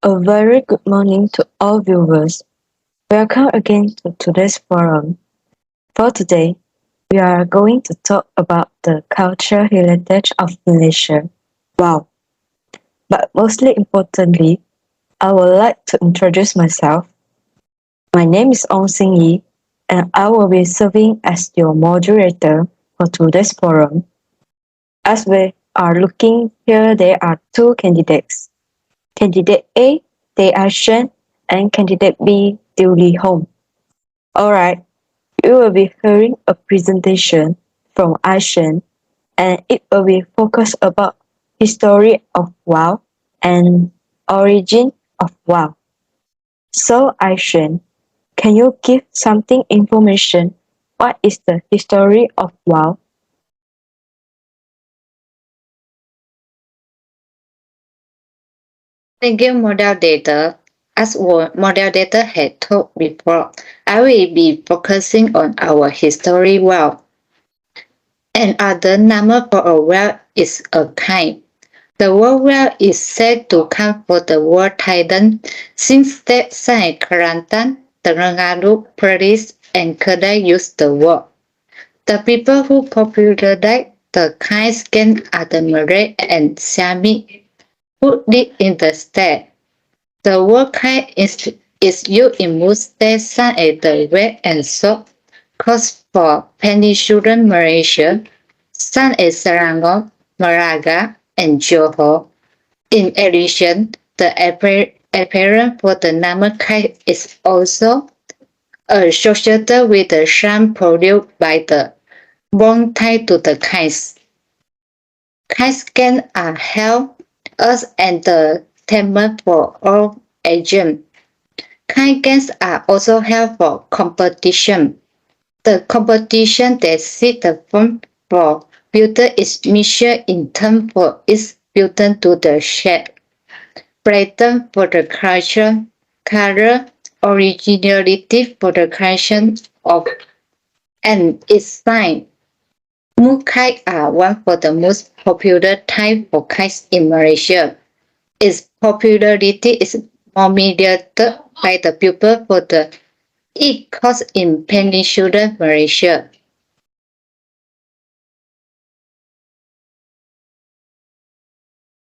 A very good morning to all viewers. Welcome again to today's forum. For today, we are going to talk about the cultural heritage of Malaysia. Wow! But mostly importantly, I would like to introduce myself. My name is Ong Sing Yi, and I will be serving as your moderator for today's forum. As we are looking here, there are two candidates. Candidate A, Tae Ashen, and Candidate B, Tiêu Lee Hong. Alright, you will be hearing a presentation from Ashen, and it will be focused about history of WoW and origin of WoW. So Ashen, can you give something information? What is the history of WoW? Thank you, model data. As model data had told before, I will be focusing on our history well. Another number for a well is a kind. The word well is said to come from the word Titan, since that Sai Karantan, Terengganu, Perlis, and Kedai used the word. The people who popularized the kind skin are the Malay and Siamese who live in the state. The word kind is used in most states such as the West and South Coast for Peninsular Malaysia, such as Selangor, Malacca, and Johor. In addition, the appearance for the number kind is also associated with the sound produced by the bone tied to the kites. Kite scans are held as entertainment for all ages. Kite games are also held for competition. The competition that sets the form for builder is measured in terms for its builder to the shape, pattern for the culture, color, originality for the creation of, and its sign. Moon kites are one of the most popular types of kites in Malaysia. Its popularity is more mediated by the people for the East Coast in Peninsular Malaysia.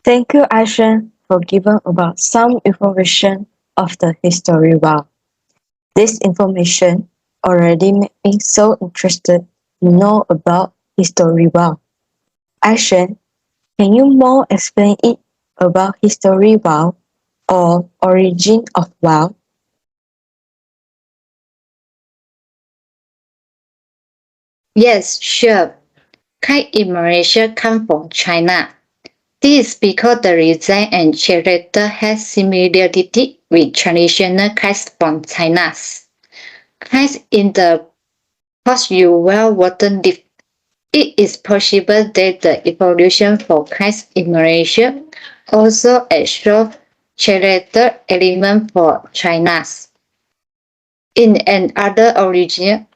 Thank you, Ashen, for giving about some information of the history WoW. This information already made me so interested to know about history WoW. Ashen, can you more explain it about history WoW or origin of WoW? Yes, sure. Kite in Malaysia come from China. This is because the design and character has similarity with traditional kites from China. Kites in the post-war water lift. It is possible that the evolution for kites in Malaysia also absorbed character element for China. In another origin,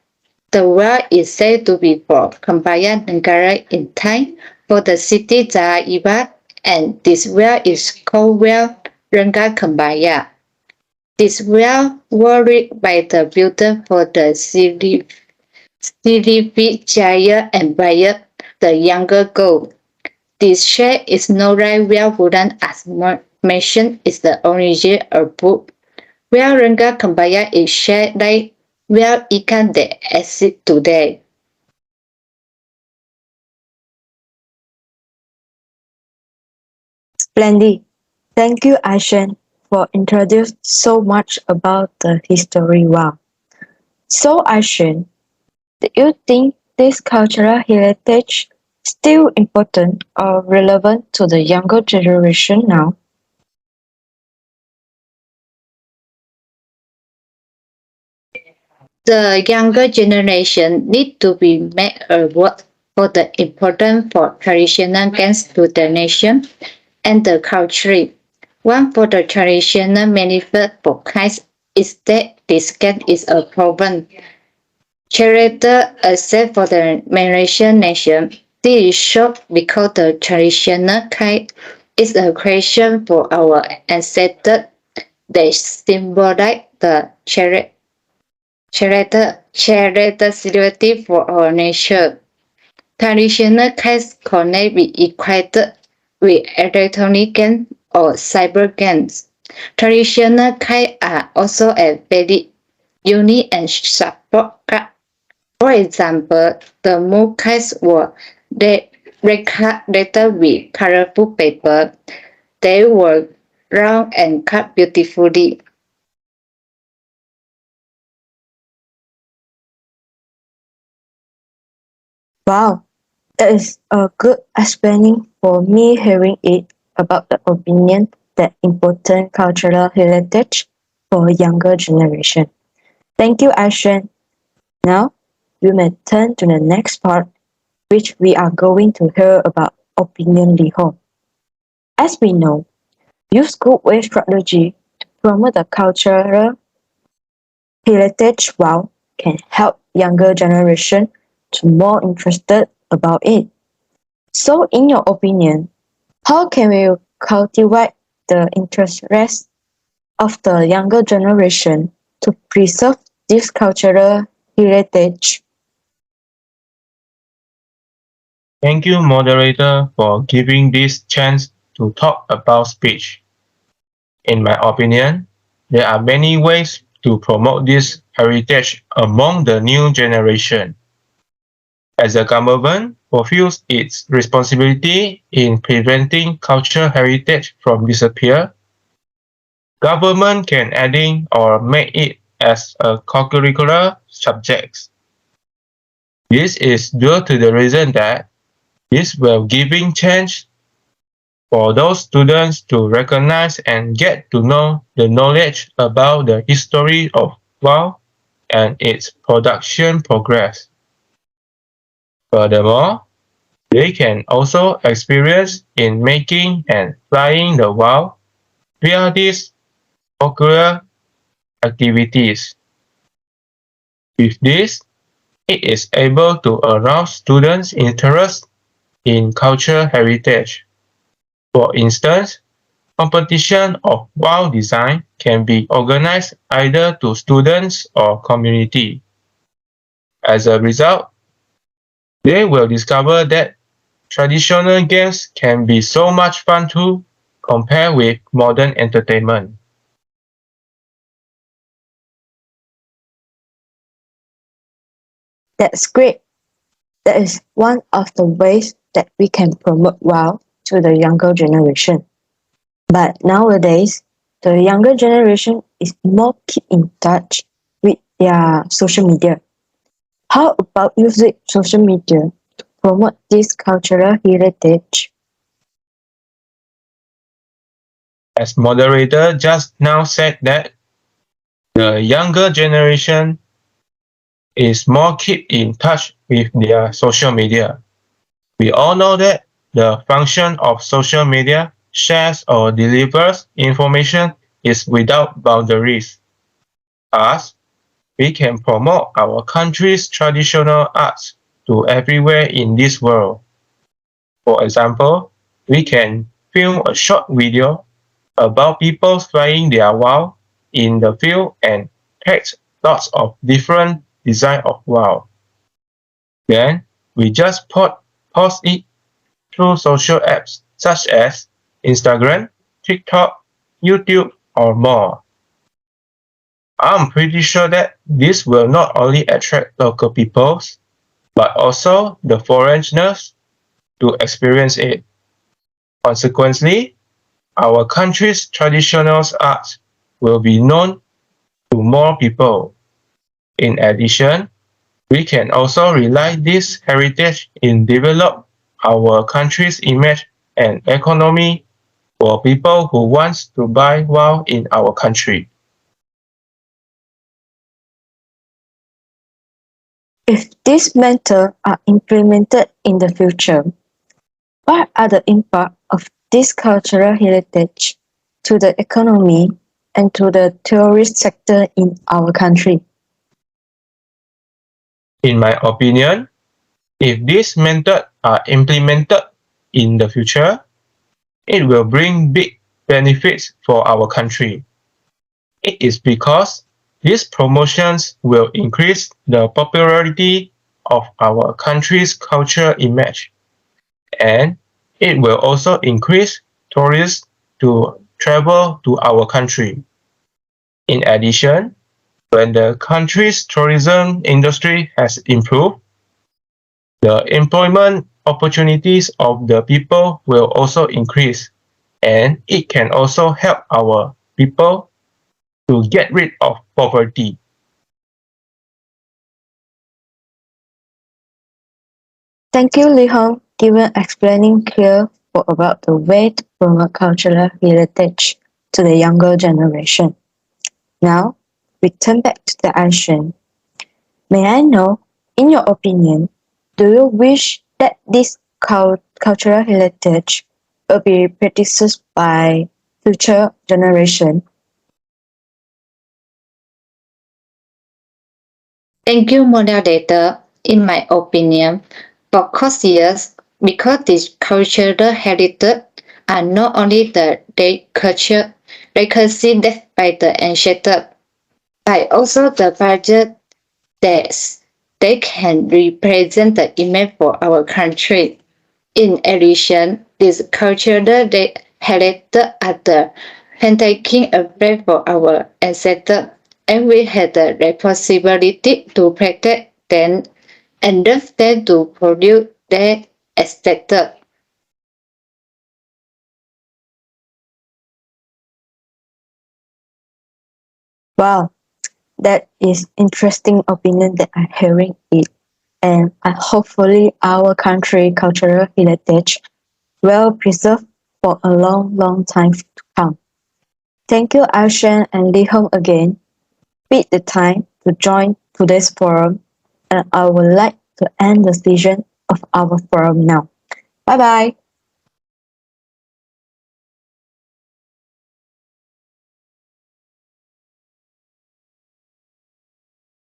the well is said to be for Kembaya Negara in Thai for the city Jaya, and this well is called well Rengga Kembaya. This well was built by the builder for the Srivijaya Empire, the younger gold. This shape is not like well wooden as mentioned is the origin of book. Well Rengga Kembaya is shaped like well ikan that exists today. Splendid. Thank you, Ashen, for introducing so much about the history WoW. So, Ashen, do you think this cultural heritage still important or relevant to the younger generation now? The younger generation need to be made aware for the importance for traditional games to the nation and the culture. One for the traditional manifest for kites is that this game is a problem. Character except for the Malaysian nation. This is short because the traditional kite is a creation for our ancestors They symbolize the charity for our nation. Traditional kites cannot be equated with electronic games or cyber games. Traditional kites are also a very unique and support art. For example, the moon kites were decorated with colorful paper. They were round and cut beautifully. Wow, that is a good explaining for me hearing it about the opinion that important cultural heritage for younger generation. Thank you, Ashen. Now, we may turn to the next part, which we are going to hear about opinion Liho. As we know, use good way strategy to promote the cultural heritage while can help younger generation to more interested about it. So in your opinion, how can we cultivate the interest of the younger generation to preserve this cultural heritage? Thank you, moderator, for giving this chance to talk about speech. In my opinion, there are many ways to promote this heritage among the new generation. As the government fulfills its responsibility in preventing cultural heritage from disappear, government can adding or make it as a co-curricular subject. This is due to the reason that this will giving chance for those students to recognize and get to know the knowledge about the history of WoW and its production progress. Furthermore, they can also experience in making and flying the WoW via these curricular activities. With this, it is able to arouse students' interest in cultural heritage. For instance, competition of WoW design can be organized either to students or community. As a result, they will discover that traditional games can be so much fun too compared with modern entertainment. That's great. That is one of the ways that we can promote WoW to the younger generation. But nowadays, the younger generation is more keep in touch with their social media. How about using social media to promote this cultural heritage? As moderator just now said that the younger generation is more keep in touch with their social media. We all know that the function of social media shares or delivers information is without boundaries. Thus, we can promote our country's traditional arts to everywhere in this world. For example, we can film a short video about people flying their WoW in the field and text lots of different design of WoW. Then we just post it through social apps such as Instagram, TikTok, YouTube, or more. I'm pretty sure that this will not only attract local peoples, but also the foreigners to experience it. Consequently, our country's traditional arts will be known to more people. In addition, we can also rely this heritage in develop our country's image and economy for people who wants to buy WoW in our country. If these methods are implemented in the future, what are the impact of this cultural heritage to the economy and to the tourist sector in our country? In my opinion, if these methods are implemented in the future, it will bring big benefits for our country. It is because these promotions will increase the popularity of our country's cultural image, and it will also increase tourists to travel to our country. In addition, when the country's tourism industry has improved, the employment opportunities of the people will also increase, and it can also help our people to get rid of poverty. Thank you, Li Hong, given explaining clear about the way to promote cultural heritage to the younger generation. Now, we turn back to the Aishan. May I know, in your opinion, do you wish that this cultural heritage will be practiced by future generation? Thank you, moderator. In my opinion, for course yes, because these cultural heritage are not only the culture legacy left by the ancestor, but also the value that they can represent the image for our country. In addition, these cultural heritage are the taking a break for our ancestors, and we have the responsibility to protect them and thus them to produce their aesthetic. Wow, that is interesting opinion that I'm hearing it. And hopefully our country cultural heritage will preserve for a long, long time to come. Thank you, Aishan and Li Hong again. Beat the time to join today's forum, and I would like to end the session of our forum now. Bye bye.